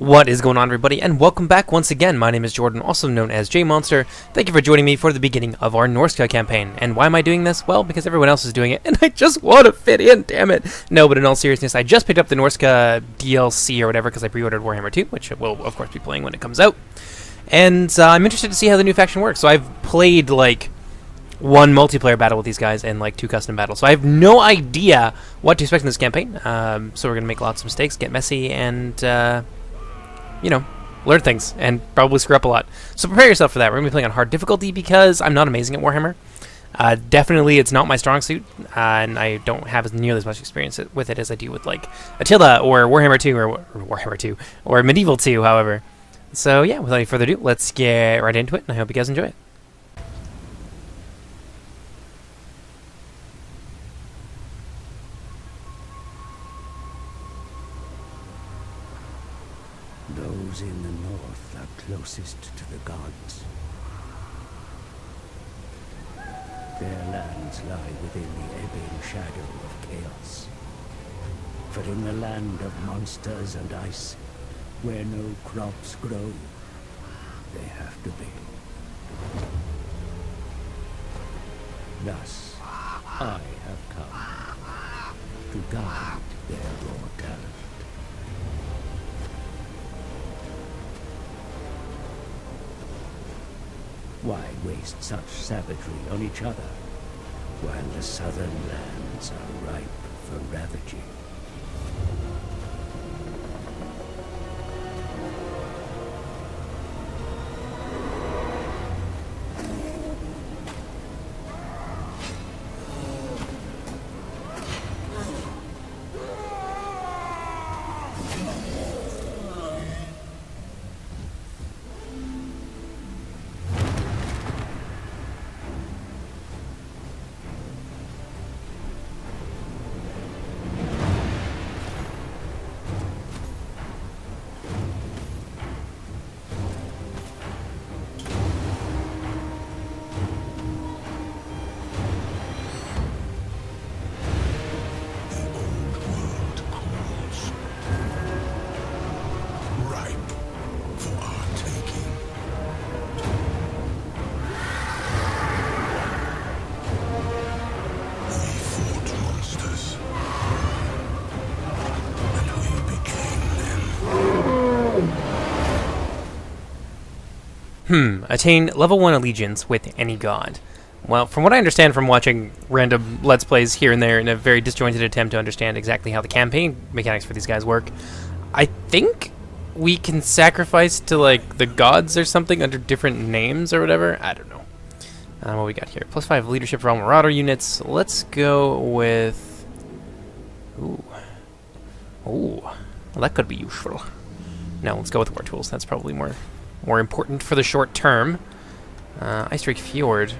What is going on, everybody, and welcome back once again. My name is Jordan, also known as JMonster. Thank you for joining me for the beginning of our Norsca campaign. And why am I doing this? Well, because everyone else is doing it, and I just want to fit in, damn it. No, but in all seriousness, I just picked up the Norsca DLC or whatever because I pre-ordered Warhammer 2, which we'll, of course, be playing when it comes out. And I'm interested to see how the new faction works. So I've played, like, one multiplayer battle with these guys and, like, 2 custom battles. So I have no idea what to expect in this campaign. So we're going to make lots of mistakes, get messy, and you know, learn things, and probably screw up a lot. So prepare yourself for that. We're going to be playing on hard difficulty because I'm not amazing at Warhammer. Definitely it's not my strong suit, and I don't have nearly as much experience with it as I do with, like, Attila, or Warhammer 2, or Warhammer 2, or Medieval 2, however. So yeah, without any further ado, let's get right into it, and I hope you guys enjoy it. Those in the north are closest to the gods. Their lands lie within the ebbing shadow of chaos. For in the land of monsters and ice, where no crops grow, they have to be. Thus, I have come to guide their raw talent. Why waste such savagery on each other, while the southern lands are ripe for ravaging? Attain level 1 allegiance with any god. Well, from what I understand from watching random Let's Plays here and there in a very disjointed attempt to understand exactly how the campaign mechanics for these guys work, I think we can sacrifice to, like, the gods or something under different names or whatever. I don't know. What we got here? +5 leadership for all Marauder units. Let's go with... Ooh. Well, that could be useful. No, let's go with War Tools. That's probably more important for the short term. Ice Drake Fjord.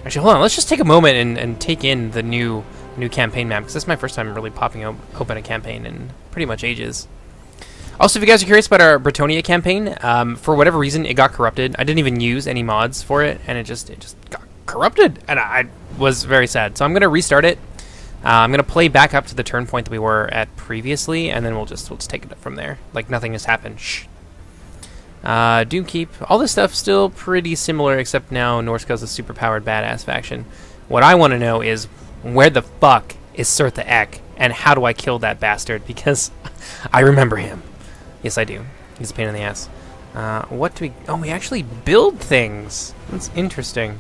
Actually, hold on. Let's just take a moment and take in the new campaign map, because this is my first time really popping open a campaign in pretty much ages. Also, if you guys are curious about our Bretonia campaign, for whatever reason, it got corrupted. I didn't even use any mods for it, and it just got corrupted, and I was very sad. So I'm gonna restart it. I'm gonna play back up to the turn point that we were at previously, and then we'll just take it up from there. Like nothing has happened. Shh. Doomkeep. All this stuff's still pretty similar, except now Norsca's a super-powered badass faction. What I want to know is, where the fuck is Sirtha Ek, and how do I kill that bastard? Because I remember him. Yes, I do. He's a pain in the ass. What do we... Oh, we actually build things! That's interesting.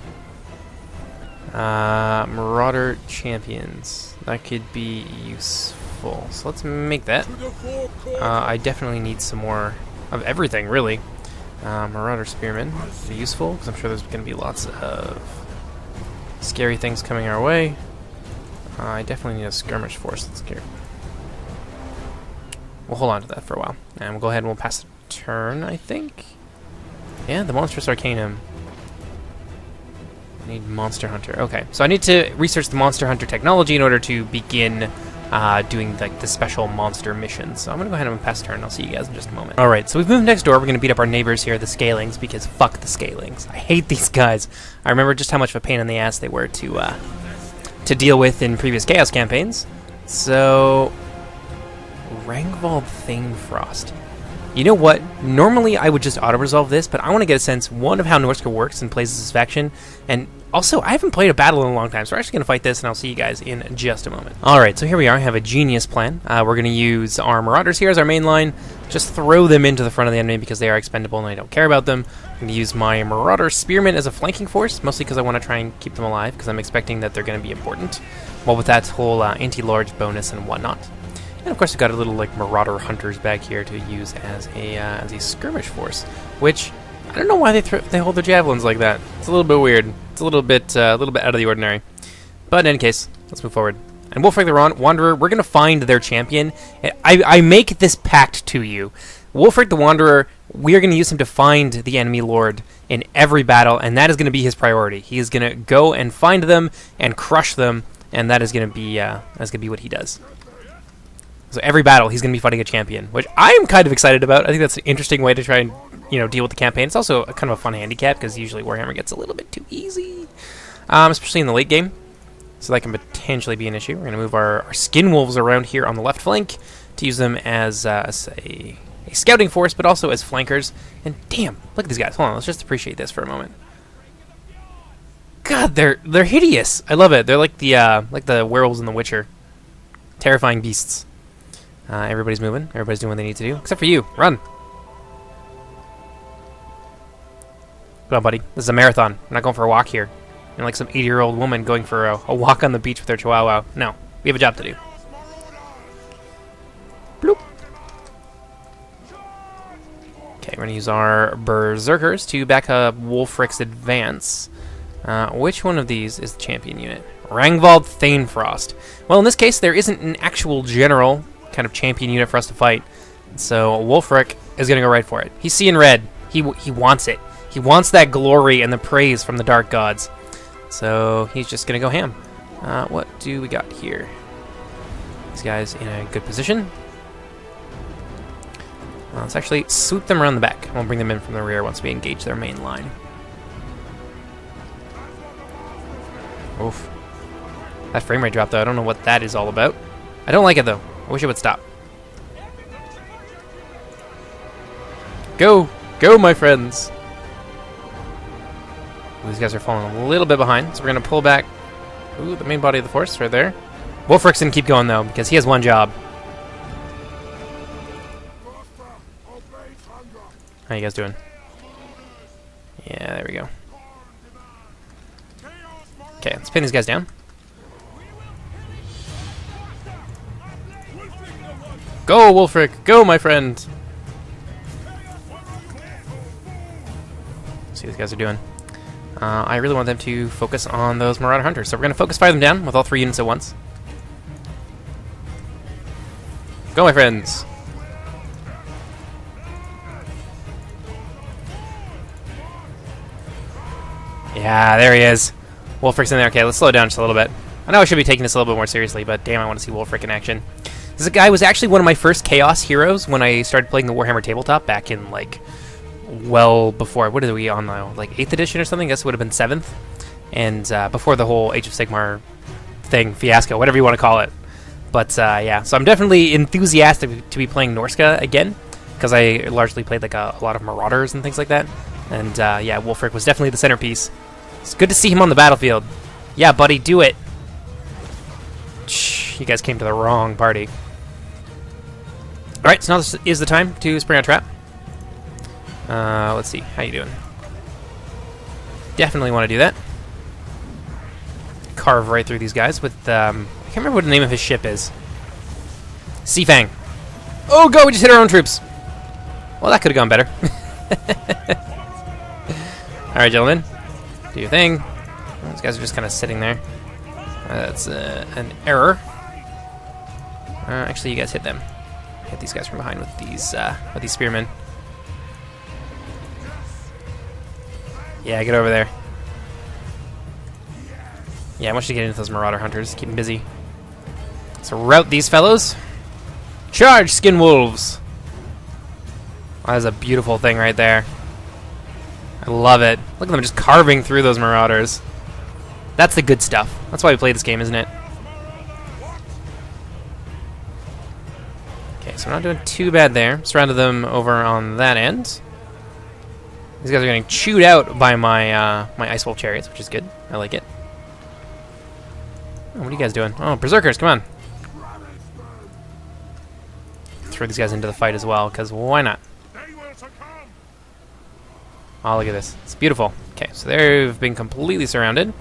Marauder Champions. That could be useful. So let's make that. I definitely need some more of everything, really. Marauder Spearmen would be useful, because I'm sure there's going to be lots of scary things coming our way. I definitely need a skirmish force. Let's go. We'll hold on to that for a while. And we'll go ahead and we'll pass the turn, I think. Yeah, the Monstrous Arcanum. I need Monster Hunter. Okay, so I need to research the Monster Hunter technology in order to begin doing like the special monster missions. So I'm gonna go ahead and pass turn. I'll see you guys in just a moment. Alright, so we've moved next door. We're gonna beat up our neighbors here, the Scalings, because fuck the Scalings. I hate these guys. I remember just how much of a pain in the ass they were to deal with in previous Chaos campaigns. So Rangvald Thanefrost. You know what? Normally I would just auto-resolve this, but I want to get a sense, one, of how Norsca works and plays as this faction, and also, I haven't played a battle in a long time, so we're actually going to fight this, and I'll see you guys in just a moment. Alright, so here we are. I have a genius plan. We're going to use our Marauders here as our main line. Just throw them into the front of the enemy because they are expendable and I don't care about them. I'm going to use my Marauder Spearmen as a flanking force, mostly because I want to try and keep them alive, because I'm expecting that they're going to be important. Well, with that whole anti-large bonus and whatnot. And of course, we've got a little like Marauder Hunters back here to use as a skirmish force, which I don't know why they hold their javelins like that. It's a little bit weird. It's a little bit out of the ordinary. But in any case, let's move forward. And Wolfric the Wanderer, we're gonna find their champion. I make this pact to you. Wolfric the Wanderer, we are gonna use him to find the enemy lord in every battle, and that is gonna be his priority. He is gonna go and find them and crush them, and that is gonna be what he does. So every battle, he's going to be fighting a champion, which I am kind of excited about. I think that's an interesting way to try and, deal with the campaign. It's also kind of a fun handicap, because usually Warhammer gets a little bit too easy, especially in the late game. So that can potentially be an issue. We're going to move our skin wolves around here on the left flank to use them as a scouting force, but also as flankers. And damn, look at these guys. Hold on, let's just appreciate this for a moment. God, they're hideous. I love it. They're like the werewolves in The Witcher. Terrifying beasts. Everybody's moving. Everybody's doing what they need to do. Except for you. Run. Come on, buddy. This is a marathon. We're not going for a walk here. You're like some 80-year-old woman going for a walk on the beach with her chihuahua. No. We have a job to do. Bloop. Okay, we're going to use our Berserkers to back up Wolfric's advance. Which one of these is the champion unit? Rangvald Thanefrost. Well, in this case, there isn't an actual general kind of champion unit for us to fight. So Wolfric is going to go right for it. He's seeing red. He wants it. He wants that glory and the praise from the dark gods. So he's just going to go ham. What do we got here? These guys in a good position. Let's actually swoop them around the back. We'll bring them in from the rear once we engage their main line. Oof. That frame rate drop, though, I don't know what that is all about. I don't like it, though. I wish it would stop. Go! Go, my friends! These guys are falling a little bit behind, so we're going to pull back. Ooh, the main body of the force right there. Wolfric's going to keep going, though, because he has one job. How you guys doing? Yeah, there we go. Okay, let's pin these guys down. Go, Wolfric! Go, my friend! Let's see what these guys are doing. I really want them to focus on those Marauder Hunters, so we're going to focus fire them down with all 3 units at once. Go, my friends! Yeah, there he is. Wolfric's in there. Okay, let's slow down just a little bit. I know I should be taking this a little bit more seriously, but damn, I want to see Wolfric in action. This guy was actually one of my first Chaos heroes when I started playing the Warhammer tabletop back in, like, well before, what are we on now? Like 8th edition or something? I guess it would have been 7th. And before the whole Age of Sigmar thing, fiasco, whatever you want to call it. But yeah, so I'm definitely enthusiastic to be playing Norsca again, because I largely played like a lot of Marauders and things like that. And yeah, Wolfric was definitely the centerpiece. It's good to see him on the battlefield. Yeah, buddy, do it. Shh, you guys came to the wrong party. Alright, so now this is the time to spring our trap. Let's see, how you doing? Definitely want to do that. Carve right through these guys with, I can't remember what the name of his ship is. Seafang. Oh, go, we just hit our own troops. Well, that could have gone better. Alright, gentlemen. Do your thing. These guys are just kind of sitting there. That's an error. Actually, you guys hit them. Hit these guys from behind with these spearmen. Yeah, get over there. Yeah, I want you to get into those Marauder Hunters. Keep them busy. So rout these fellows. Charge, skin wolves! That is a beautiful thing right there. I love it. Look at them just carving through those Marauders. That's the good stuff. That's why we play this game, isn't it? Okay, so So we're not doing too bad there. Surrounded them over on that end. These guys are getting chewed out by my my Ice Wolf chariots, which is good. I like it. Oh, what are you guys doing? Oh, berserkers, come on. Throw these guys into the fight as well, because why not? Oh, look at this. It's beautiful. Okay, so they've been completely surrounded.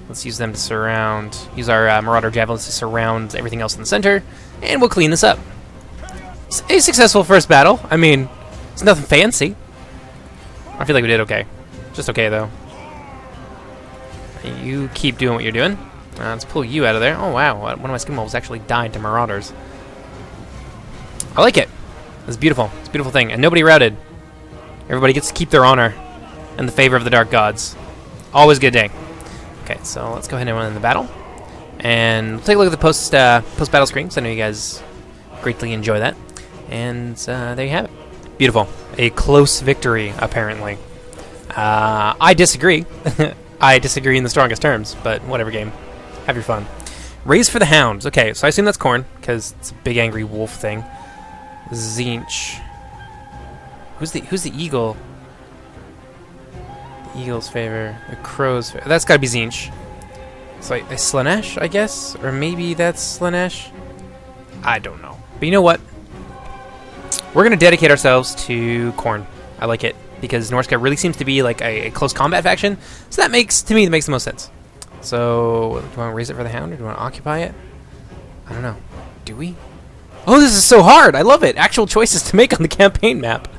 Let's use them to surround... Use our Marauder Javelins to surround everything else in the center, and we'll clean this up. It's a successful first battle. I mean, it's nothing fancy. I feel like we did okay. Just okay, though. You keep doing what you're doing. Let's pull you out of there. Oh, wow. One of my skin wolves actually died to Marauders. I like it. It's beautiful. It's a beautiful thing. And nobody routed. Everybody gets to keep their honor in the favor of the Dark Gods. Always a good day. Okay, so let's go ahead and run in the battle. And we'll take a look at the post-battle screen, because I know you guys greatly enjoy that. And there you have it. Beautiful. A close victory, apparently. I disagree. I disagree in the strongest terms, but whatever, game. Have your fun. Raise for the Hounds. Okay, so I assume that's corn, because it's a big angry wolf thing. Zinch. Who's the eagle? The eagle's favor. The crow's favor. That's gotta be Zinch. So a Slanesh, I guess? Or maybe that's Slanesh? I don't know. But you know what? We're gonna dedicate ourselves to corn. I like it. Because Norsca really seems to be like a close combat faction. So that makes the most sense. So, do you want to raise it for the Hound, or do you want to occupy it? I don't know. Do we? Oh, this is so hard! I love it! Actual choices to make on the campaign map.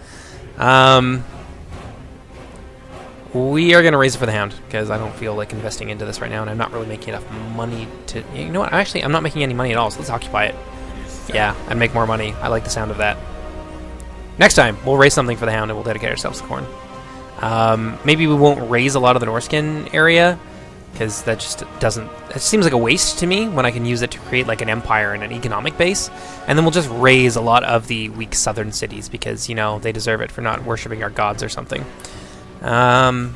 We are going to raise it for the Hound, because I don't feel like investing into this right now, and I'm not really making enough money to... You know what? Actually, I'm not making any money at all, so let's occupy it. Yeah, I'd make more money. I like the sound of that. Next time, we'll raise something for the Hound, and we'll dedicate ourselves to corn. Maybe we won't raise a lot of the Norscan area, because that just doesn't... It seems like a waste to me when I can use it to create like an empire and an economic base. And then we'll just raise a lot of the weak southern cities because, you know, they deserve it for not worshipping our gods or something. Monster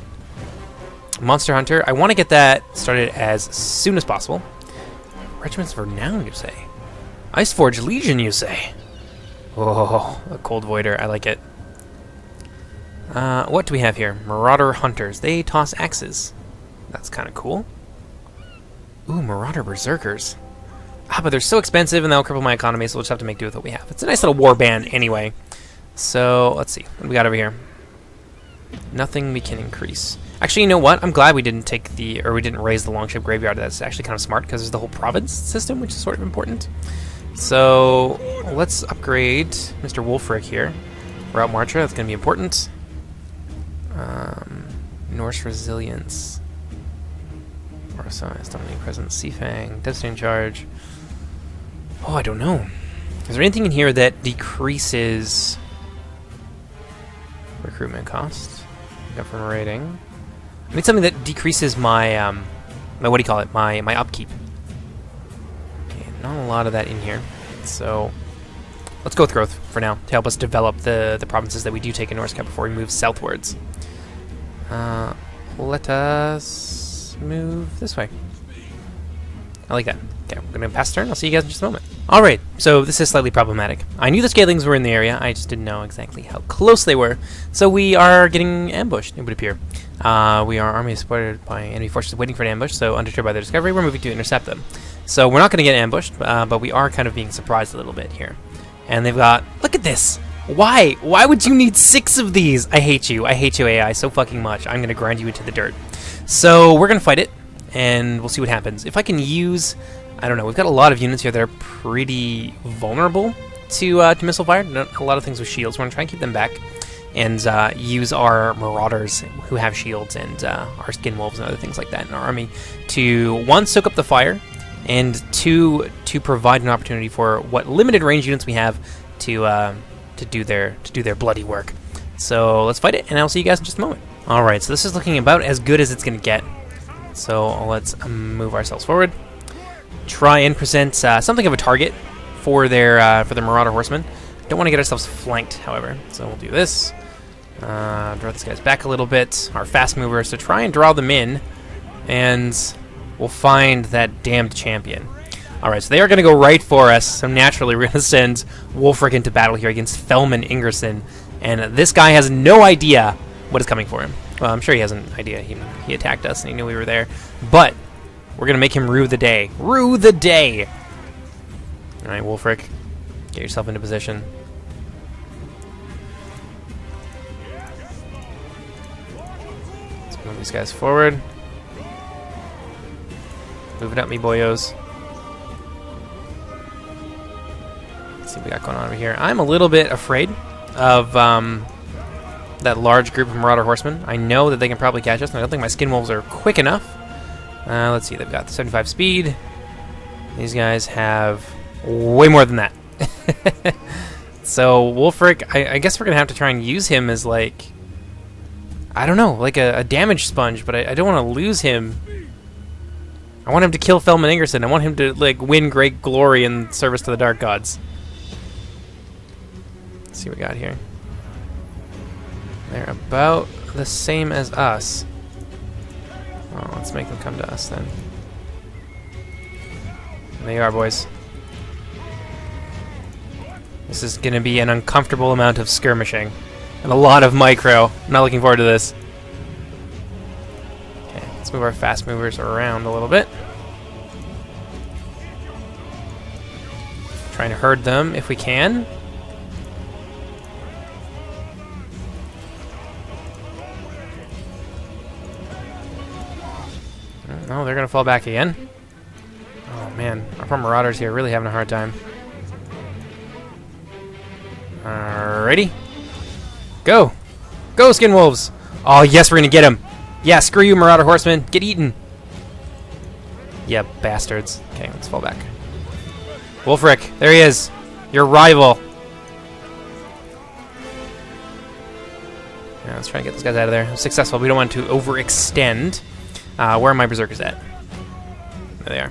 Hunter. I want to get that started as soon as possible. Regiments of Renown, you say? Iceforge Legion, you say? Oh, a Cold Voider. I like it. What do we have here? Marauder Hunters. They toss axes. That's kind of cool. Ooh, Marauder Berserkers. Ah, but they're so expensive and they'll cripple my economy, so we'll just have to make do with what we have. It's a nice little war band anyway. So, let's see. What do we got over here? Nothing we can increase. Actually, you know what? I'm glad we didn't take the... Or we didn't raise the Longship Graveyard. That's actually kind of smart, because there's the whole province system, which is sort of important. So, let's upgrade Mr. Wolfric here. Route Marcher, that's going to be important. Norse Resilience. Size, Dominating Presence, Seafang, Devastating Charge. Oh, I don't know. Is there anything in here that decreases recruitment cost? Got from a rating. I need something that decreases my my what do you call it? My upkeep. Okay, not a lot of that in here. So let's go with growth for now to help us develop the provinces that we do take in Norsca before we move southwards. Let us move this way. I like that. Okay, we're going to pass turn. I'll see you guys in just a moment. Alright, so this is slightly problematic. I knew the Scalings were in the area. I just didn't know exactly how close they were. So we are getting ambushed, it would appear. We are army supported by enemy forces waiting for an ambush, so undeterred by their discovery, we're moving to intercept them. So we're not going to get ambushed, but we are kind of being surprised a little bit here. And they've got... Look at this! Why? Why would you need 6 of these? I hate you. I hate you, AI, so fucking much. I'm going to grind you into the dirt. So we're going to fight it, and we'll see what happens. If I can use... I don't know, we've got a lot of units here that are pretty vulnerable to missile fire. A lot of things with shields. We're going to try and keep them back and use our Marauders who have shields and our Skin Wolves and other things like that in our army to, 1, soak up the fire, and 2, to provide an opportunity for what limited range units we have to do their bloody work. So let's fight it, and I'll see you guys in just a moment. Alright, so this is looking about as good as it's going to get. So let's move ourselves forward. Try and present something of a target for their Marauder Horsemen. Don't want to get ourselves flanked, however. So we'll do this. Draw these guys back a little bit. Our fast movers to try and draw them in. And we'll find that damned champion. Alright, so they are going to go right for us. So naturally, we're going to send Wulfric into battle here against Felman Ingerson. And this guy has no idea what is coming for him. Well, I'm sure he has an idea. He attacked us and he knew we were there. But we're going to make him rue the day. Rue the day! Alright, Wulfric. Get yourself into position. Let's move these guys forward. Move it up, me boyos. Let's see what we got going on over here. I'm a little bit afraid of that large group of Marauder Horsemen. I know that they can probably catch us, and I don't think my Skin Wolves are quick enough. Let's see, they've got 75 speed. These guys have way more than that. So Wulfric, I guess we're going to have to try and use him as, like, I don't know, like a damage sponge, but I don't want to lose him. I want him to kill Felman Ingerson. I want him to, like, win great glory in service to the Dark Gods. Let's see what we got here. They're about the same as us. Well, let's make them come to us then. There you are, boys. This is going to be an uncomfortable amount of skirmishing. And a lot of micro. I'm not looking forward to this. Okay, let's move our fast movers around a little bit. Trying to herd them if we can. No, they're going to fall back again. Oh, man. Our poor Marauders here really having a hard time. Alrighty. Go! Go, Skin Wolves! Oh, yes, we're going to get him. Yeah, screw you, Marauder Horsemen. Get eaten. Yeah, bastards. Okay, let's fall back. Wulfric, there he is. Your rival. Yeah, let's try and get those guys out of there. Successful. We don't want to overextend. Where are my berserkers at? There they are.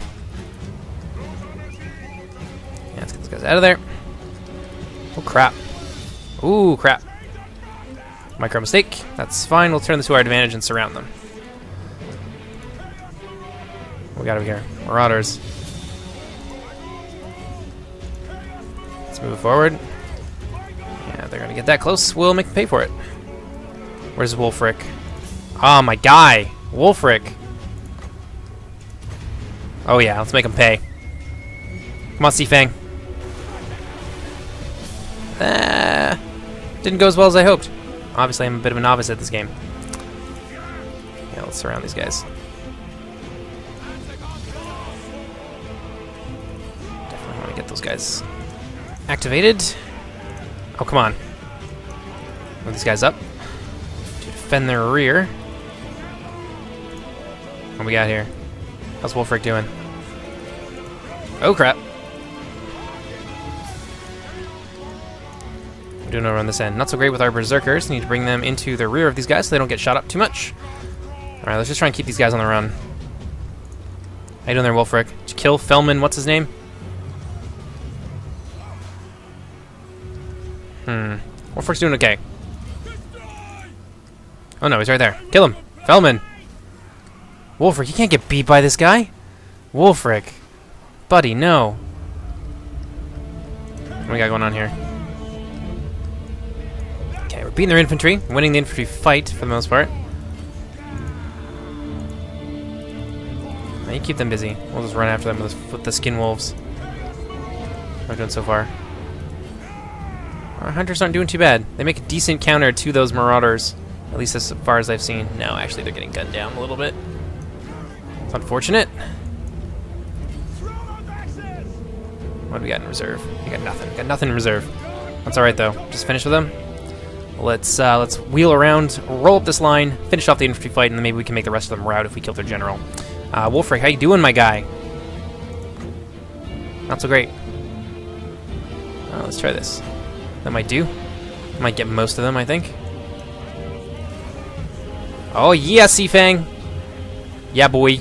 Yeah, let's get those guys out of there. Oh, crap. Ooh, crap. Micro mistake. That's fine. We'll turn this to our advantage and surround them. What we got over here? Marauders. Let's move forward. Yeah, they're going to get that close. We'll make them pay for it. Where's Wulfric? Oh, my guy. Wulfric. Oh, yeah. Let's make him pay. Come on, Seafang. Didn't go as well as I hoped. Obviously, I'm a bit of a novice at this game. Yeah, let's surround these guys. Definitely want to get those guys activated. Oh, come on. Move these guys up to defend their rear. What we got here? How's Wulfric doing? Oh, crap. We're doing over on this end. Not so great with our berserkers. Need to bring them into the rear of these guys so they don't get shot up too much. Alright, let's just try and keep these guys on the run. How you doing there, Wulfric? Did you kill Felman? What's his name? Wulfric's doing okay. Oh no, he's right there. Kill him! Felman! Wulfric, you can't get beat by this guy! Wulfric. Buddy, no. What do we got going on here? Okay, we're beating their infantry, winning the infantry fight for the most part. Now you keep them busy. We'll just run after them with the Skin Wolves. How are we doing so far? Our hunters aren't doing too bad. They make a decent counter to those Marauders, at least as far as I've seen. No, actually, they're getting gunned down a little bit. It's unfortunate. What do we got in reserve? We got nothing. Got nothing in reserve. That's all right though. Just finish with them. Let's wheel around, roll up this line, finish off the infantry fight, and then maybe we can make the rest of them rout if we kill their general. Wulfric, how you doing, my guy? Not so great. Let's try this. That might do. Might get most of them, I think. Oh yeah, Seafang. Yeah, boy.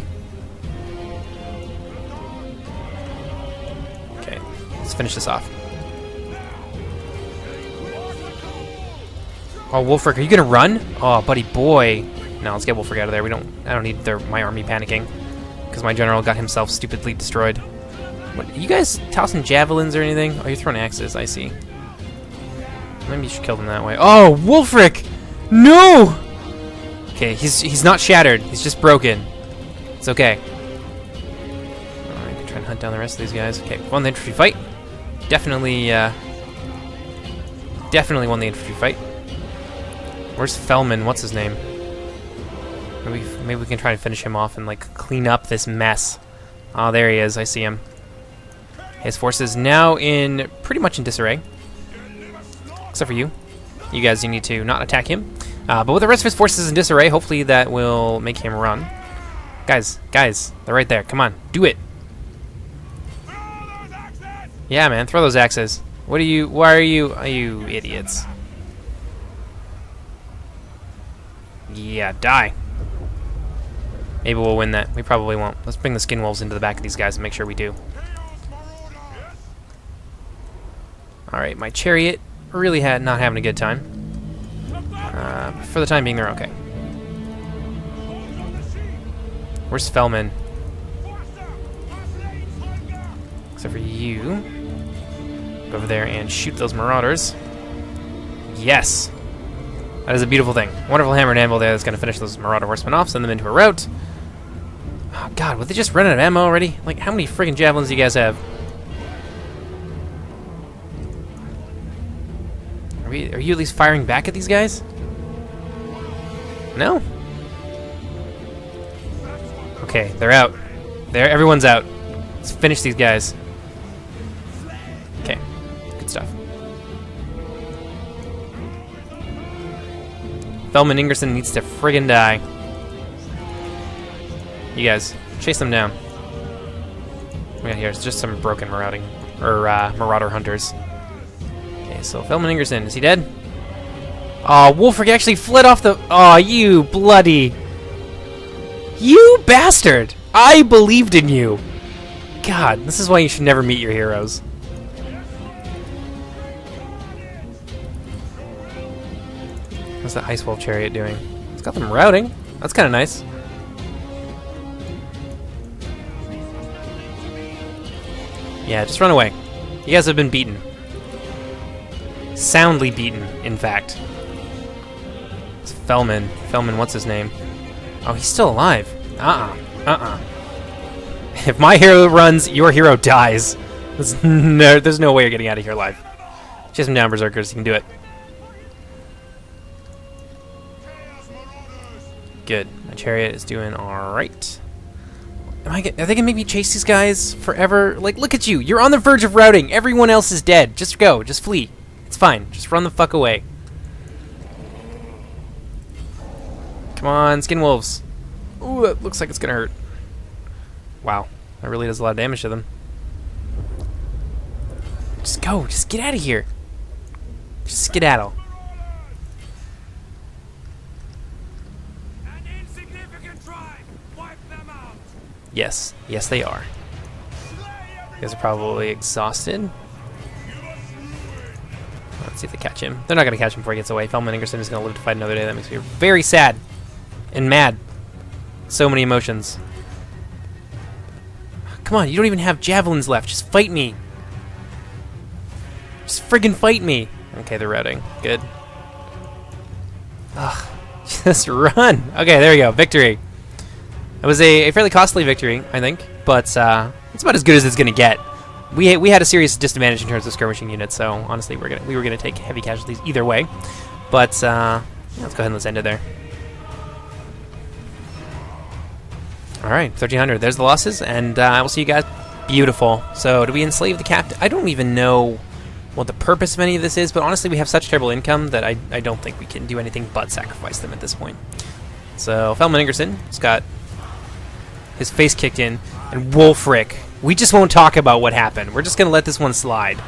Okay, let's finish this off. Oh, Wulfric, are you gonna run? Oh, buddy boy. No, let's get Wulfric out of there. I don't need my army panicking because my general got himself stupidly destroyed. What, you guys tossing javelins or anything? Oh, you're throwing axes, I see. Maybe you should kill them that way. Oh, Wulfric! No! Okay, he's not shattered. He's just broken. It's okay. Alright, try and hunt down the rest of these guys. Okay, won the infantry fight. Definitely won the infantry fight. Where's Fellman? What's his name? Maybe we can try and finish him off and like clean up this mess. Oh, there he is. I see him. His forces now in pretty much in disarray. Except for you. You guys, you need to not attack him. But with the rest of his forces in disarray, hopefully that will make him run. Guys, they're right there. Come on, do it. Yeah, man, throw those axes. What are you? Why are you idiots? Yeah, die. Maybe we'll win that. We probably won't. Let's bring the skin wolves into the back of these guys and make sure we do. Alright, my chariot really not having a good time. For the time being, they're okay. Where's Fellman? Except for you. Go over there and shoot those marauders. Yes! That is a beautiful thing. Wonderful hammer and anvil there that's going to finish those marauder horsemen off, send them into a rout. Oh god, would they just run out of ammo already? Like, how many friggin' javelins do you guys have? Are you at least firing back at these guys? No? Okay, they're out. Everyone's out. Let's finish these guys. Okay, good stuff. Fellman Ingerson needs to friggin' die. You guys, chase them down. We got here, it's just some broken marauder hunters. Okay, so Fellman Ingerson, is he dead? Oh, Wulfric actually fled off the... Oh, you bloody... You bastard! I believed in you! God, this is why you should never meet your heroes. What's that Ice Wolf chariot doing? It's got them routing. That's kind of nice. Yeah, just run away. You guys have been beaten. Soundly beaten, in fact. It's Fellman. Fellman, what's his name? Oh, he's still alive. If my hero runs, your hero dies. There's no way you're getting out of here alive. Chase him down, Berserkers. You can do it. Good. My chariot is doing alright. Are they gonna make me chase these guys forever? Like, look at you. You're on the verge of routing. Everyone else is dead. Just go. Just flee. It's fine. Just run the fuck away. Come on, skin wolves. Ooh, that looks like it's gonna hurt. Wow. That really does a lot of damage to them. Just go. Just get out of here. Just skedaddle. An insignificant tribe. Wipe them out. Yes. Yes, they are. You guys are probably exhausted. Let's see if they catch him. They're not going to catch him before he gets away. Fellman Ingerson is going to live to fight another day. That makes me very sad and mad. So many emotions. Come on, you don't even have javelins left. Just fight me. Just friggin' fight me. Okay, they're routing. Good. Ugh. Just run. Okay, there we go. Victory. It was a fairly costly victory, I think, but it's about as good as it's going to get. We had a serious disadvantage in terms of skirmishing units, so honestly, we were gonna take heavy casualties either way. But yeah, let's go ahead and let's end it there. All right, 1,300. There's the losses, and I will see you guys. Beautiful. So, do we enslave the captain? I don't even know what the purpose of any of this is, but honestly, we have such terrible income that I don't think we can do anything but sacrifice them at this point. So, Fellman Ingerson has got his face kicked in, and Wulfric. We just won't talk about what happened. We're just going to let this one slide.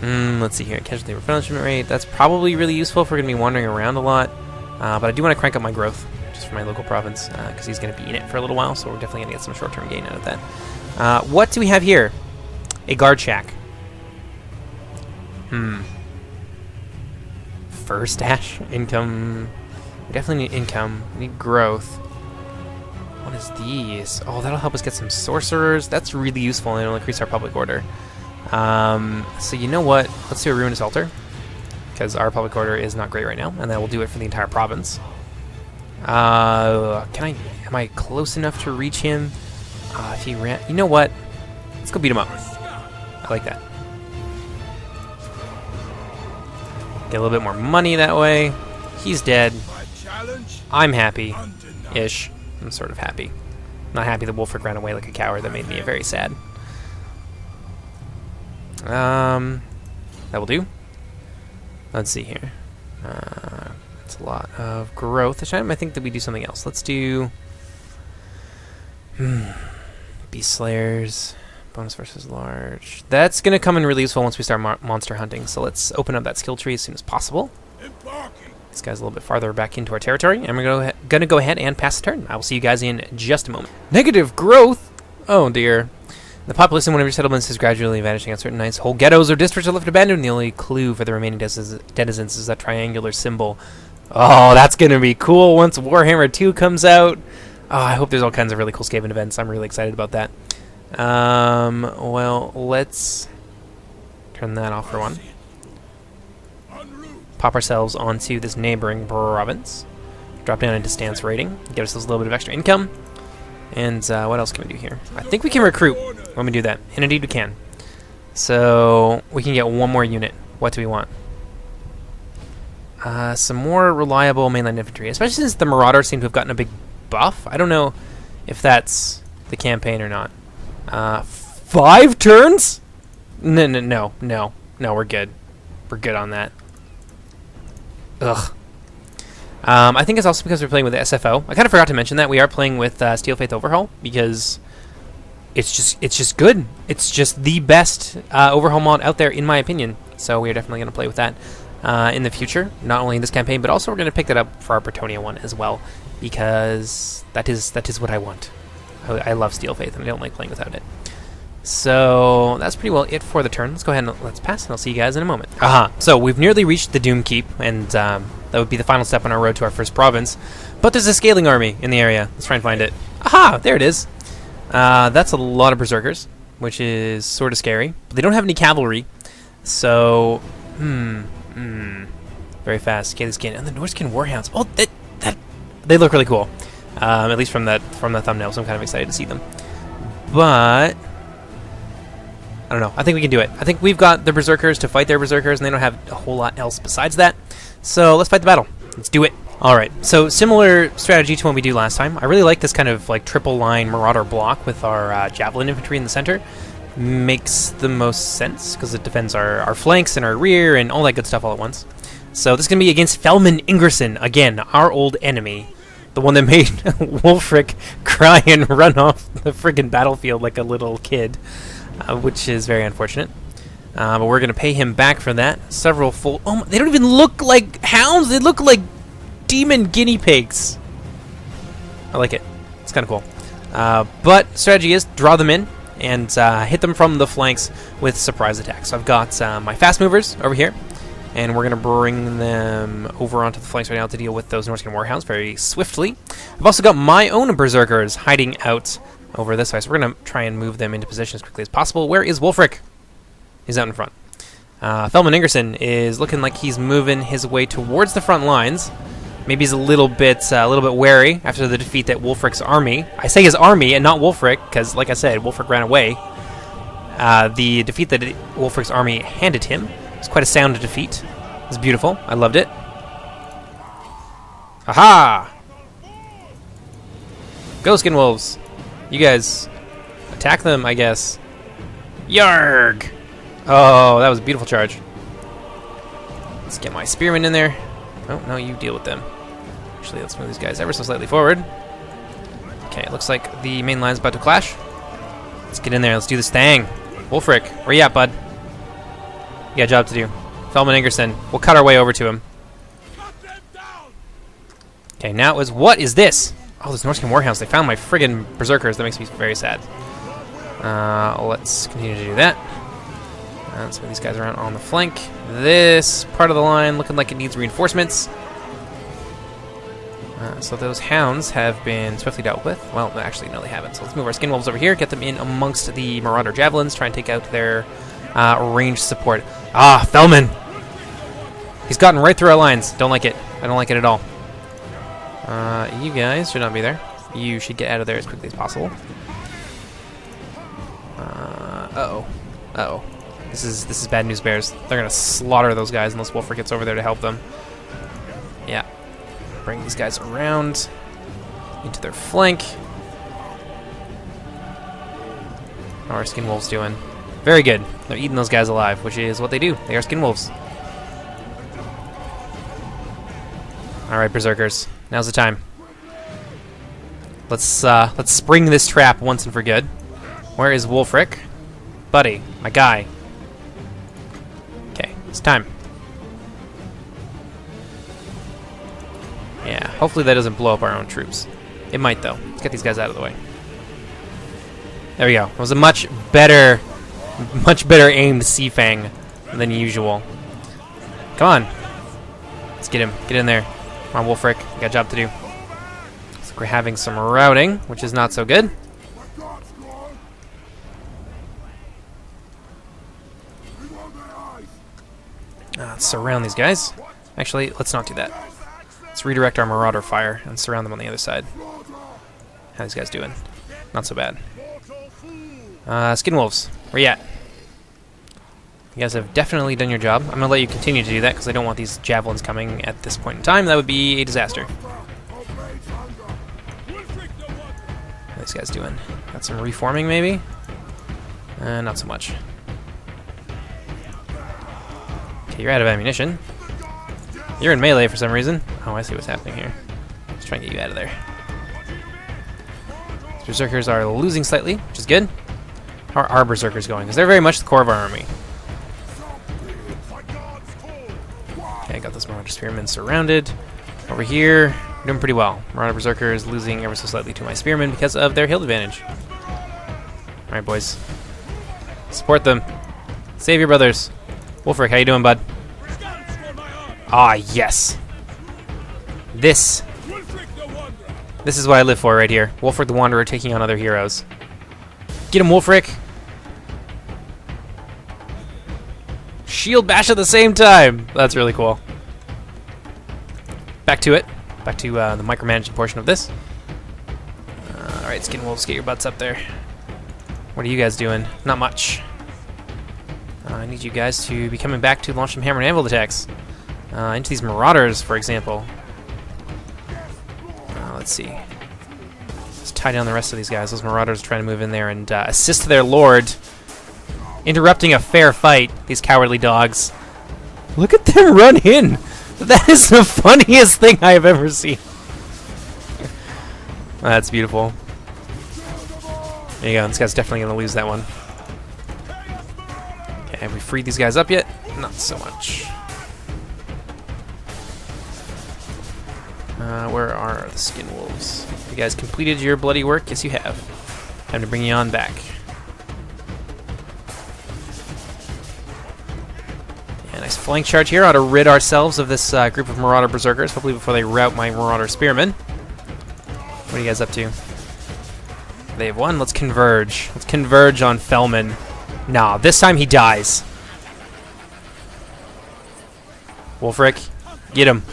Let's see here. Casualty replenishment rate. That's probably really useful if we're going to be wandering around a lot. But I do want to crank up my growth just for my local province because he's going to be in it for a little while, so we're definitely going to get some short-term gain out of that. What do we have here? A guard shack. Fur stash. Income. We definitely need income. We need growth. What is these? Oh, that'll help us get some sorcerers. That's really useful, and it'll increase our public order. So you know what? Let's do a ruinous altar, because our public order is not great right now, and that will do it for the entire province. Am I close enough to reach him? If he ran... You know what? Let's go beat him up. I like that. Get a little bit more money that way. He's dead. I'm happy-ish. I'm sort of happy. Not happy that Wulfric ran away like a coward. That made me very sad. That will do. Let's see here. That's a lot of growth. This time I think that we do something else. Let's do... Beast Slayers. Bonus versus large. That's going to come in really useful once we start monster hunting. So let's open up that skill tree as soon as possible. This guy's a little bit farther back into our territory, and we're going to go ahead and pass the turn. I will see you guys in just a moment. Negative growth? Oh dear. The populace in one of your settlements is gradually vanishing on certain nights. Whole ghettos or districts are left abandoned. The only clue for the remaining denizens is that triangular symbol. Oh, that's going to be cool once Warhammer 2 comes out. Oh, I hope there's all kinds of really cool Skaven events. I'm really excited about that. Well, let's turn that off for one. Pop ourselves onto this neighboring province. Drop down into stance rating. Get ourselves a little bit of extra income. And what else can we do here? I think we can recruit when we do that. And indeed we can. So we can get one more unit. What do we want? Some more reliable mainland infantry. Especially since the Marauders seem to have gotten a big buff. I don't know if that's the campaign or not. 5 turns? No, we're good. We're good on that. Ugh. I think it's also because we're playing with the SFO. I kind of forgot to mention that we are playing with Steel Faith Overhaul because it's just good. It's just the best overhaul mod out there, in my opinion. So we are definitely going to play with that in the future. Not only in this campaign, but also we're going to pick that up for our Bretonia one as well, because that is what I want. I love Steel Faith, and I don't like playing without it. So that's pretty well it for the turn. Let's go ahead and let's pass, and I'll see you guys in a moment. So we've nearly reached the Doom Keep, and that would be the final step on our road to our first province. But there's a scaling army in the area. Let's try and find it. Aha! There it is. That's a lot of berserkers, which is sort of scary. But they don't have any cavalry, so very fast. Scaly skin and the Norscan warhounds. Oh, they look really cool. At least from the thumbnail, so I'm kind of excited to see them. But I don't know. I think we can do it. I think we've got the berserkers to fight their berserkers, and they don't have a whole lot else besides that. So let's fight the battle. Let's do it. All right. So similar strategy to what we do last time. I really like this kind of like triple line marauder block with our javelin infantry in the center. Makes the most sense because it defends our flanks and our rear and all that good stuff all at once. So this is going to be against Felman Ingerson, again, our old enemy. The one that made Wulfric cry and run off the friggin' battlefield like a little kid, which is very unfortunate. But we're going to pay him back for that. Several full... Oh, they don't even look like hounds! They look like demon guinea pigs! I like it. It's kind of cool. But strategy is draw them in and hit them from the flanks with surprise attacks. So I've got my fast movers over here, and we're going to bring them over onto the flanks right now to deal with those Norscan warhounds very swiftly. I've also got my own berserkers hiding out over this way, so we're going to try and move them into position as quickly as possible. Where is Wulfric? He's out in front. Felman Ingerson is looking like he's moving his way towards the front lines. Maybe he's a little bit wary after the defeat at Wulfric's army. I say his army and not Wulfric, because, like I said, Wulfric ran away. The defeat that Wulfric's army handed him was quite a sound defeat. It was beautiful. I loved it. Aha! Go, Skin Wolves. You guys attack them, I guess. Yarg! Oh, that was a beautiful charge. Let's get my spearmen in there. Oh, no, you deal with them. Actually, let's move these guys ever so slightly forward. Okay, it looks like the main line's about to clash. Let's get in there. Let's do this thing. Wulfric, where you at, bud? You got a job to do. Felman Ingerson. We'll cut our way over to him. Okay, now is... What is this? Oh, those Norscan warhounds. They found my friggin' berserkers. That makes me very sad. Let's continue to do that. Let's move these guys around on the flank. This part of the line looking like it needs reinforcements. So those hounds have been swiftly dealt with. Well, actually, no, they haven't. So let's move our skin wolves over here, get them in amongst the marauder javelins, try and take out their ranged support. Ah, Fellman! He's gotten right through our lines. Don't like it. I don't like it at all. You guys should not be there. You should get out of there as quickly as possible. Uh-oh. Uh-oh. This is bad news, bears. They're gonna slaughter those guys unless Wolfric gets over there to help them. Yeah. Bring these guys around into their flank. How are skin wolves doing? Very good. They're eating those guys alive, which is what they do. They are skin wolves. All right, berserkers. Now's the time. Let's spring this trap once and for good. Where is Wolfric? Buddy, my guy. Okay, it's time. Yeah, hopefully that doesn't blow up our own troops. It might, though. Let's get these guys out of the way. There we go. It was a much better aimed Sea Fang than usual. Come on. Let's get him. Get in there. Come on, Wolfric. We got a job to do. So we're having some routing, which is not so good. Let's surround these guys. Actually, let's not do that. Let's redirect our marauder fire and surround them on the other side. How these guys doing? Not so bad. Skin wolves, where you at? You guys have definitely done your job. I'm going to let you continue to do that because I don't want these javelins coming at this point in time. That would be a disaster. How these guys doing? Got some reforming, maybe? Not so much. Okay, you're out of ammunition. You're in melee for some reason. Oh, I see what's happening here. Let's try and get you out of there. These berserkers are losing slightly, which is good. How are our berserkers going? Because they're very much the core of our army. Okay, I got those marauder spearmen surrounded. Over here, we're doing pretty well. Marauder berserker is losing ever so slightly to my spearmen because of their hill advantage. Alright, boys. Support them. Save your brothers. Wolfric, how you doing, bud? Ah, yes. This is what I live for right here. Wolfric the Wanderer taking on other heroes. Get him, Wolfric! Shield bash at the same time! That's really cool. Back to it. Back to the micromanaging portion of this. Alright, skin wolves, get your butts up there. What are you guys doing? Not much. I need you guys to be coming back to launch some hammer and anvil attacks. Into these marauders, for example. Let's see. Let's tie down the rest of these guys. Those marauders are trying to move in there and assist their lord. Interrupting a fair fight, these cowardly dogs. Look at them run in! That is the funniest thing I have ever seen. That's beautiful. There you go. This guy's definitely going to lose that one. Okay, have we freed these guys up yet? Not so much. Where are the skin wolves? Have you guys completed your bloody work? Yes, you have. Time to bring you on back. Yeah, nice flank charge here. Ought to rid ourselves of this group of marauder berserkers, hopefully before they rout my marauder spearmen. What are you guys up to? They have won. Let's converge. Let's converge on Fellman. Nah, this time he dies. Wolfric, get him.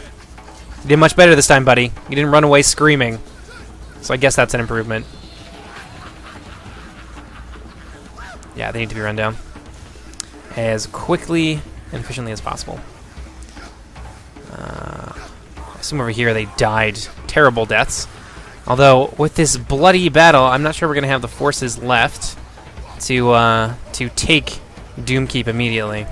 You did much better this time, buddy. You didn't run away screaming. So I guess that's an improvement. Yeah, they need to be run down as quickly and efficiently as possible. I assume over here they died terrible deaths. Although, with this bloody battle, I'm not sure we're going to have the forces left to take Doomkeep immediately.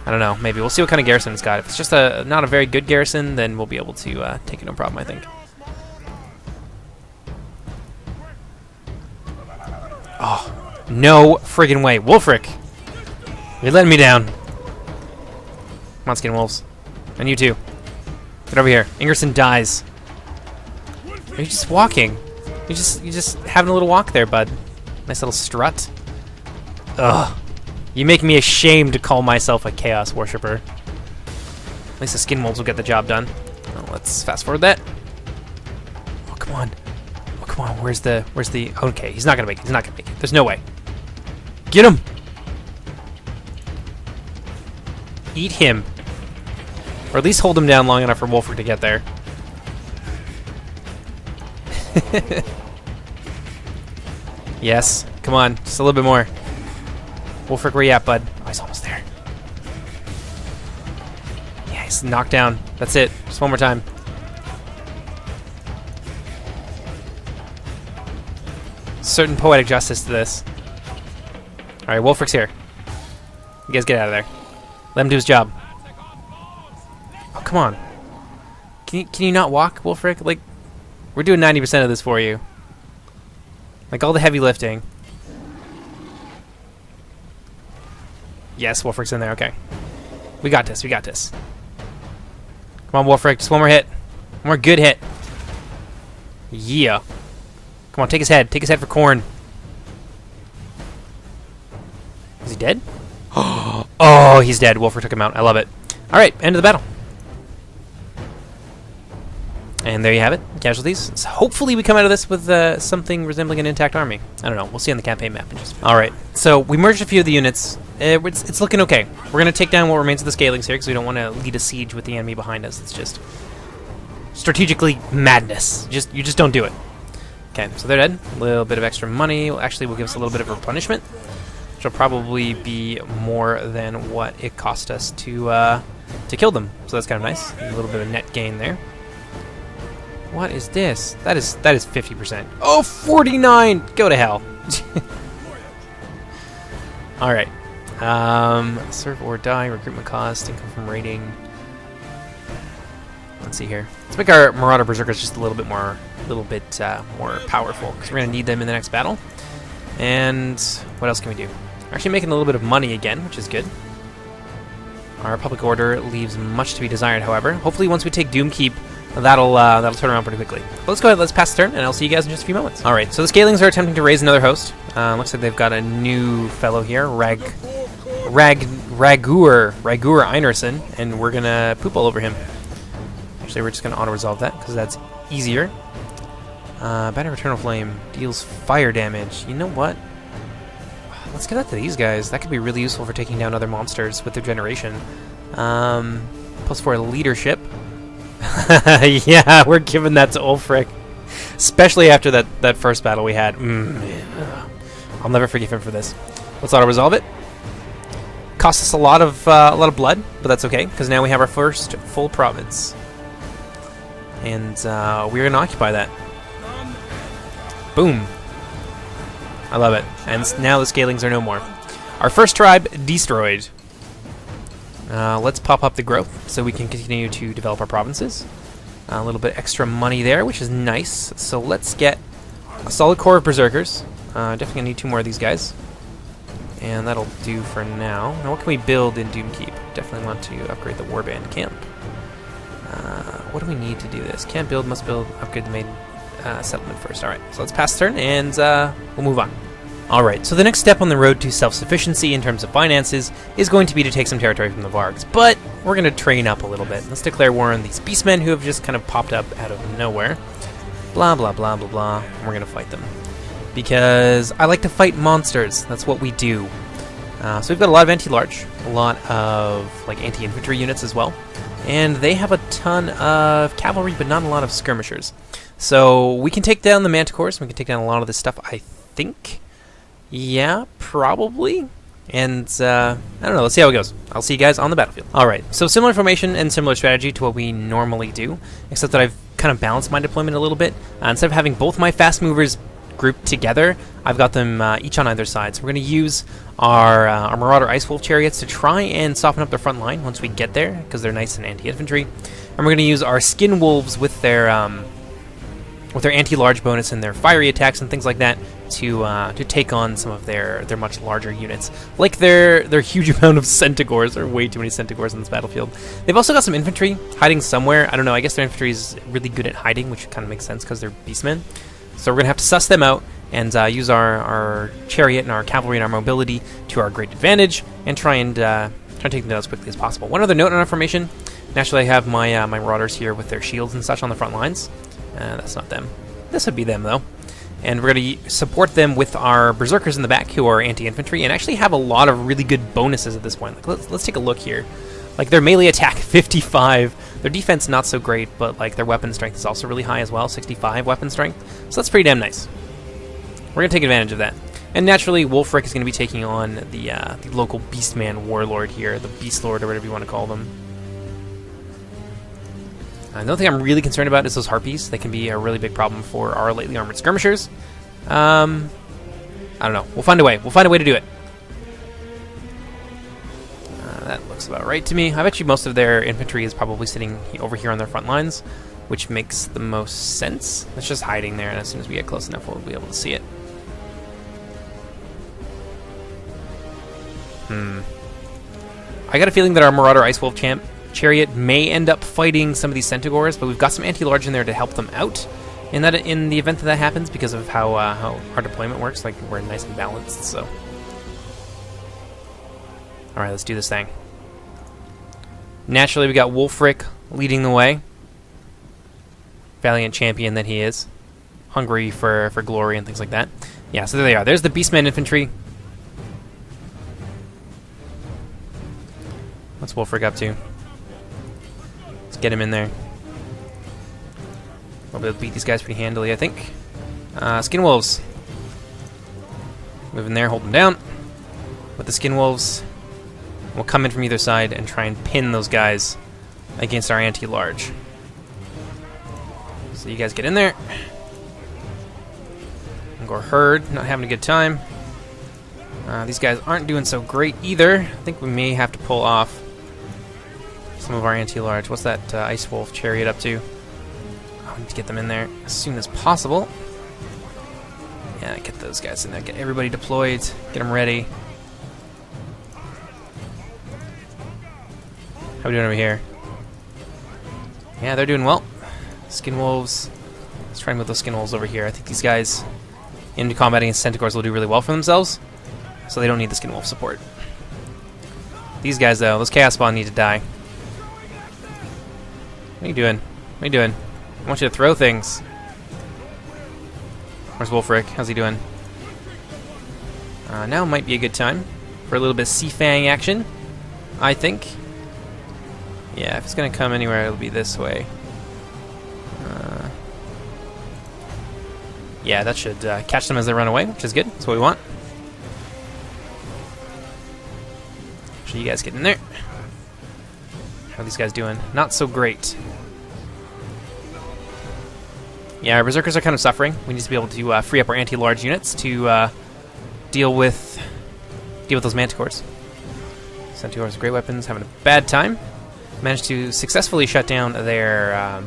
I don't know, maybe. We'll see what kind of garrison it's got. If it's just not a very good garrison, then we'll be able to take it no problem, I think. Oh, no friggin' way. Wolfric! You're letting me down. Come on, skin wolves. And you too. Get over here. Ingerson dies. Are you just walking? You're just having a little walk there, bud. Nice little strut. Ugh. You make me ashamed to call myself a Chaos Worshipper. At least the skin wolves will get the job done. Well, let's fast forward that. come on. Oh, come on. Where's the... Okay, he's not gonna make it. He's not gonna make it. There's no way. Get him! Eat him. Or at least hold him down long enough for Wolfric to get there. Yes. Come on. Just a little bit more. Wolfric, where you at, bud? Oh, he's almost there. Yeah, he's knocked down. That's it. Just one more time. Certain poetic justice to this. Alright, Wolfric's here. You guys get out of there. Let him do his job. Oh, come on. Can you not walk, Wolfric? Like, we're doing 90% of this for you. Like, all the heavy lifting. Yes, Wolfric's in there. Okay. We got this. We got this. Come on, Wolfric. Just one more hit. One more good hit. Yeah. Come on, take his head. Take his head for corn. Is he dead? Oh, he's dead. Wolfric took him out. I love it. All right, end of the battle. And there you have it. Casualties. So hopefully we come out of this with something resembling an intact army. I don't know. We'll see on the campaign map in just a minute. All right. So we merged a few of the units. It's looking okay. We're going to take down what remains of the scalings here because we don't want to lead a siege with the enemy behind us. It's just strategically madness. You just don't do it. Okay, so they're dead. A little bit of extra money. Actually, will give us a little bit of replenishment, which will probably be more than what it cost us to kill them. So that's kind of nice. A little bit of net gain there. What is this? That is 50%. Oh, 49! Go to hell. All right. Serve or die. Recruitment cost. Income from raiding. Let's see here. Let's make our Marauder Berserkers just a little bit more powerful because we're gonna need them in the next battle. And what else can we do? We're actually making a little bit of money again, which is good. Our public order leaves much to be desired, however. Hopefully, once we take Doomkeep, that'll turn around pretty quickly. But let's go ahead. Let's pass the turn, and I'll see you guys in just a few moments. All right. So the Scalings are attempting to raise another host. Looks like they've got a new fellow here, Ragur Einarson, and we're gonna poop all over him. Actually, we're just gonna auto-resolve that because that's easier. Banner of Eternal Flame deals fire damage. You know what? Let's give that to these guys. That could be really useful for taking down other monsters with their generation. +4 leadership. Yeah, we're giving that to Ulfric. Especially after that first battle we had. I'll never forgive him for this. Let's auto-resolve it. Cost us a lot of blood, but that's okay, because now we have our first full province. And we're going to occupy that. Boom. I love it. And now the Scalings are no more. Our first tribe destroyed. Let's pop up the growth so we can continue to develop our provinces. A little bit extra money there, which is nice. So let's get a solid core of Berserkers. Definitely gonna need 2 more of these guys. And that'll do for now. Now what can we build in Doomkeep? Definitely want to upgrade the Warband camp. What do we need to do this? Can't build, must build, upgrade the main settlement first. Alright, so let's pass the turn and we'll move on. Alright, so the next step on the road to self-sufficiency in terms of finances is going to be to take some territory from the Vargs, but we're going to train up a little bit. Let's declare war on these beastmen who have just kind of popped up out of nowhere. Blah, blah, blah, blah, blah. And we're going to fight them. Because I like to fight monsters. That's what we do. So we've got a lot of anti-large, a lot of like anti-infantry units as well. And they have a ton of cavalry, but not a lot of skirmishers. So we can take down the Manticores, we can take down a lot of this stuff, I think. Yeah, probably. And, I don't know, let's see how it goes. I'll see you guys on the battlefield. Alright, so similar formation and similar strategy to what we normally do, except that I've kind of balanced my deployment a little bit. Instead of having both my fast movers grouped together, I've got them each on either side. So we're going to use our Marauder Ice Wolf chariots to try and soften up their front line once we get there, because they're nice and anti-infantry. And we're going to use our Skin Wolves with their anti-large bonus and their fiery attacks and things like that to take on some of their much larger units, like their huge amount of Centigores. There are way too many Centigores on this battlefield. They've also got some infantry hiding somewhere. I don't know. I guess their infantry is really good at hiding, which kind of makes sense because they're beastmen. So we're gonna have to suss them out and use our chariot and our cavalry and our mobility to our great advantage and try and take them down as quickly as possible. One other note on our formation. Naturally, I have my Marauders here with their shields and such on the front lines. That's not them. This would be them, though. And we're going to support them with our berserkers in the back, who are anti-infantry, and actually have a lot of really good bonuses at this point. Like, let's take a look here. Like, their melee attack, 55. Their defense, not so great, but like their weapon strength is also really high as well, 65 weapon strength. So that's pretty damn nice. We're going to take advantage of that. And naturally, Wulfric is going to be taking on the local Beastman Warlord here, the Beast Lord, or whatever you want to call them. The only thing I'm really concerned about is those Harpies. They can be a really big problem for our lightly armored skirmishers. I don't know. We'll find a way. We'll find a way to do it. That looks about right to me. I bet you most of their infantry is probably sitting over here on their front lines, which makes the most sense. It's just hiding there, and as soon as we get close enough, we'll be able to see it. I got a feeling that our Marauder Ice Wolf Chariot may end up fighting some of these Centaurs, but we've got some anti-large in there to help them out in the event that havens, because of how our deployment works. Like, we're nice and balanced, so. All right, let's do this thing. Naturally, we got Wulfric leading the way. Valiant champion that he is. Hungry for glory and things like that. Yeah, so there they are. There's the Beastman infantry. What's Wulfric up to? Let's get him in there. We'll be able to beat these guys pretty handily, I think. Skin Wolves. Move in there, hold them down. With the Skin Wolves, we'll come in from either side and try and pin those guys against our anti-large. So you guys get in there. Angor Herd, not having a good time. These guys aren't doing so great either. I think we may have to pull off some of our anti-large. What's that Ice Wolf Chariot up to? I need to get them in there as soon as possible. Yeah, get those guys in there. Get everybody deployed. Get them ready. How are we doing over here? Yeah, they're doing well. Skin Wolves. Let's try and move those Skin Wolves over here. I think these guys into combating against Centaurs will do really well for themselves, so they don't need the Skin Wolf support. These guys, though, those Chaos Spawn need to die. What are you doing? What are you doing? I want you to throw things. Where's Wulfric? How's he doing? Now might be a good time for a little bit of Sea-Fang action, I think. Yeah, if it's going to come anywhere, it'll be this way. Yeah, that should catch them as they run away, which is good. That's what we want. So you guys get in there. How are these guys doing? Not so great. Yeah, our Berserkers are kind of suffering. We need to be able to free up our anti-large units to deal with those Manticores. Centaurs, great weapons, having a bad time. Managed to successfully shut down their...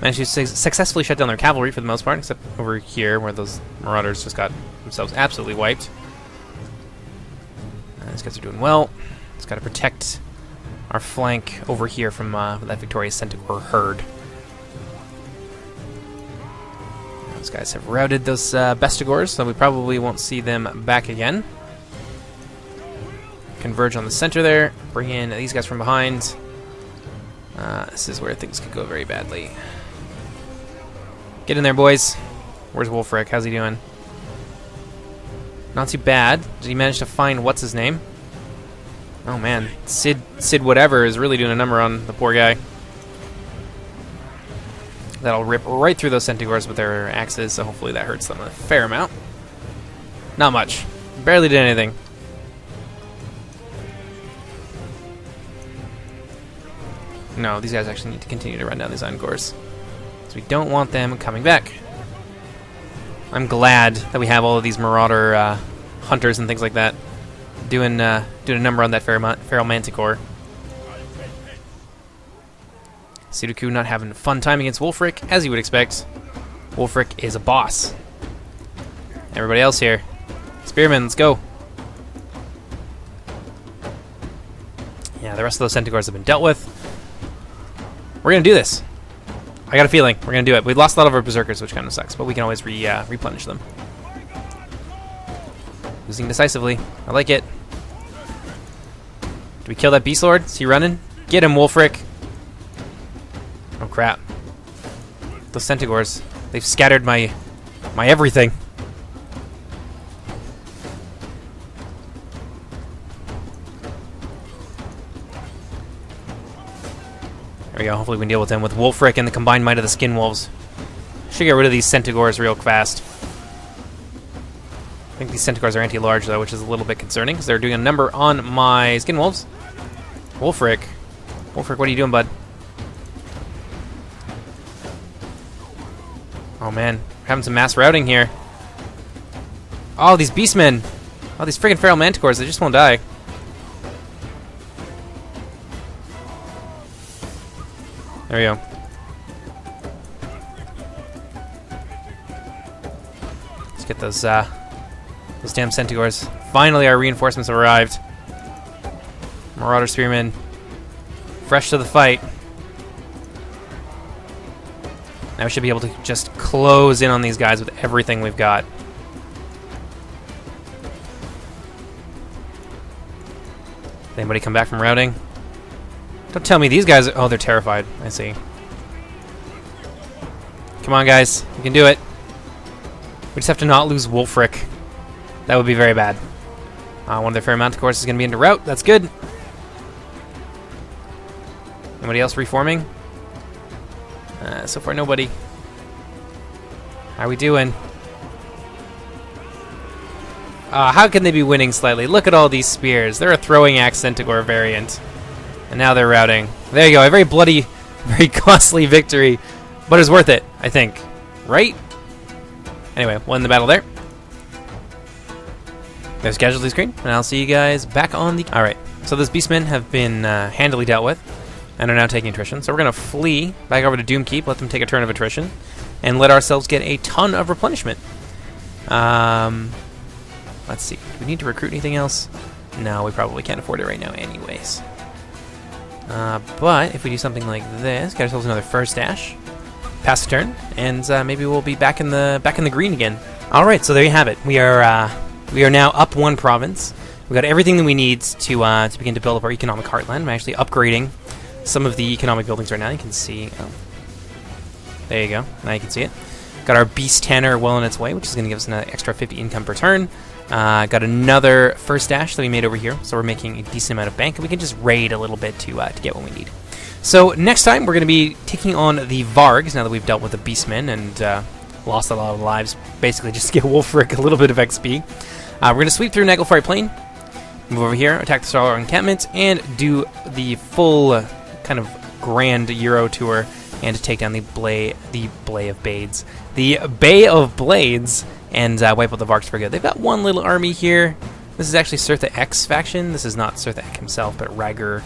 Managed to successfully shut down their cavalry for the most part, except over here where those Marauders just got themselves absolutely wiped. These guys are doing well. Just got to protect our flank over here from that victorious Centaur herd. Those guys have routed those Bestigors, so we probably won't see them back again. Converge on the center there. Bring in these guys from behind. This is where things could go very badly. Get in there, boys. Where's Wulfric? How's he doing? Not too bad. Did he manage to find what's his name? Oh man, Sid whatever is really doing a number on the poor guy. That'll rip right through those Centaurs with their axes, so hopefully that hurts them a fair amount. Not much. Barely did anything. No, these guys actually need to continue to run down these Angors. So we don't want them coming back. I'm glad that we have all of these Marauder hunters and things like that doing a number on that Feral Manticore. Sudoku not having a fun time against Wulfric, as you would expect. Wulfric is a boss. Everybody else here. Spearmen, let's go. Yeah, the rest of those Centaurs have been dealt with. We're going to do this. I got a feeling we're going to do it. We lost a lot of our Berserkers, which kind of sucks, but we can always replenish them. Losing decisively. I like it. Do we kill that Beast Lord? Is he running? Get him, Wulfric. crap. Those Centaurs, they've scattered my everything. There we go. Hopefully we can deal with them with Wolfric and the combined might of the Skin Wolves. Should get rid of these Centaurs real fast. I think these Centaurs are anti-large, though, which is a little bit concerning, because they're doing a number on my Skin Wolves. Wolfric. Wolfric, what are you doing, bud? Oh, man. We're having some mass routing here. Oh, these Beastmen. Oh, these friggin' Feral Manticores, they just won't die. There we go. Let's get those damn Centaurs. Finally, our reinforcements have arrived. Marauder Spearmen, fresh to the fight. Now we should be able to just close in on these guys with everything we've got. Did anybody come back from routing? Don't tell me these guys... Oh, they're terrified. I see. Come on, guys. You can do it. We just have to not lose Wolfric. That would be very bad. One of their Fair Manticores is going to be into route. That's good. Anybody else reforming? So far, nobody. How are we doing? How can they be winning slightly? Look at all these spears. They're a throwing axe Centaur variant. And now they're routing. There you go. A very bloody, very costly victory. But it was worth it, I think. Right? Anyway, won the battle there. There's casualty screen. And I'll see you guys back on the... Alright. So those Beastmen have been handily dealt with. And are now taking attrition. So we're going to flee back over to Doomkeep. Let them take a turn of attrition. And let ourselves get a ton of replenishment. Let's see. Do we need to recruit anything else? No, we probably can't afford it right now anyways. But if we do something like this, get ourselves another first dash, pass a turn, and maybe we'll be back in the green again. All right, so there you have it. We are now up one province. We got everything that we need to begin to build up our economic heartland. I'm actually upgrading some of the economic buildings right now. You can see. Oh, there you go. Now you can see it. Got our Beast Tanner well on its way, which is going to give us an extra 50 income per turn. Got another first dash that we made over here, so we're making a decent amount of bank, and we can just raid a little bit to get what we need. So next time, we're going to be taking on the Vargs, now that we've dealt with the Beastmen and lost a lot of lives, basically just to get Wolfric a little bit of XP. We're going to sweep through Naglfari Plain, move over here, attack the Star encampment, and do the full kind of grand Euro tour, and to take down the Bay of Blades, and wipe out the Vargs for good. They've got one little army here. This is actually Sirtha X faction. This is not Sirtha X himself, but Rager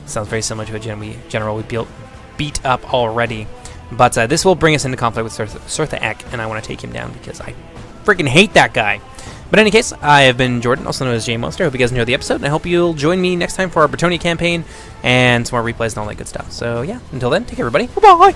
sounds very similar to a general we beat up already. But this will bring us into conflict with Sirtha X, and I want to take him down because I freaking hate that guy. But in any case, I have been Jordan, also known as JMonster. I hope you guys enjoyed the episode, and I hope you'll join me next time for our Bretonia campaign and some more replays and all that good stuff. So yeah, until then, take care, everybody. Bye-bye!